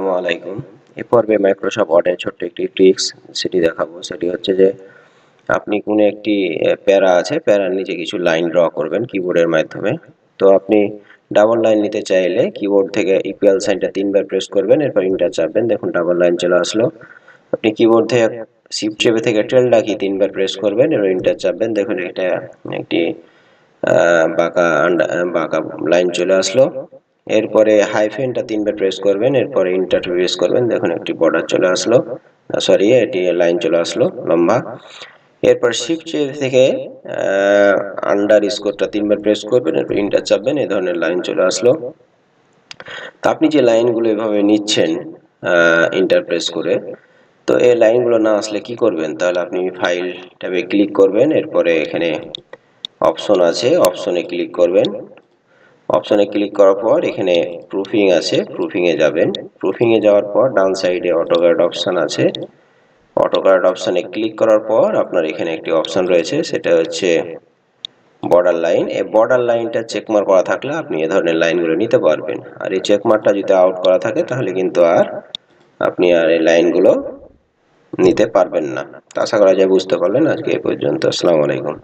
আসসালামু আলাইকুম। এই পর্বে মাইক্রোসফট ওয়ার্ডের ছোট্ট একটি ট্রিক্স সেটি দেখাবো। সেটি হচ্ছে যে আপনি কোনো একটি প্যারা আছে, প্যারার নিচে কিছু লাইন ড্র করবেন কিবোর্ডের মাধ্যমে। তো আপনি ডাবল লাইন নিতে চাইলে কিবোর্ড থেকে ইকুয়াল সাইনটা 3 বার প্রেস করবেন, এরপর এন্টার চাপবেন। দেখুন ডাবল লাইন চলে আসলো। আপনি কিবোর্ড থেকে শিফট চেপে থেকে টিল্ডা কি 3 বার প্রেস করবেন, এরপর এন্টার চাপবেন। দেখুন এটা একটি বাঁকা লাইন চলে আসলো। এরপরে হাইফেনটা 3 বার প্রেস করবেন, এরপরে এন্টার প্রেস করবেন। দেখুন একটি বর্ডার চলে আসলো, সরি এটি লাইন চলে আসলো লম্বা। এরপর শিফট চেপে থেকে আন্ডার স্কোরটা 3 বার প্রেস করবেন, এরপর এন্টার চাপবেন। এই ধরনের লাইন চলে আসলো। তো আপনি যে লাইনগুলো এভাবে নিচ্ছেন এন্টার প্রেস করে, তো এই লাইনগুলো না আসলে কি করবেন, তাহলে আপনি ফাইল ট্যাবে ক্লিক করবেন, এরপরে এখানে অপশন আছে, অপশনে ক্লিক করবেন। অপশনে ক্লিক করার পর এখানে প্রুফিং আছে, প্রুফিংয়ে যাবেন। প্রুফিংয়ে যাওয়ার পর ডান সাইডে অটোকাড অপশন আছে। অটোকাড অপশনে ক্লিক করার পর আপনার এখানে একটি অপশন রয়েছে, সেটা হচ্ছে বর্ডার লাইন। এই বর্ডার লাইনটা চেকমার্ক করা থাকলে আপনি এ ধরনের লাইনগুলো নিতে পারবেন। আর এই চেকমার্কটা যদি আউট করা থাকে তাহলে কিন্তু আপনি এই লাইনগুলো নিতে পারবেন না। আশা করা যায় বুঝতে পারলেন। আজকে এই পর্যন্ত। আসসালামু আলাইকুম।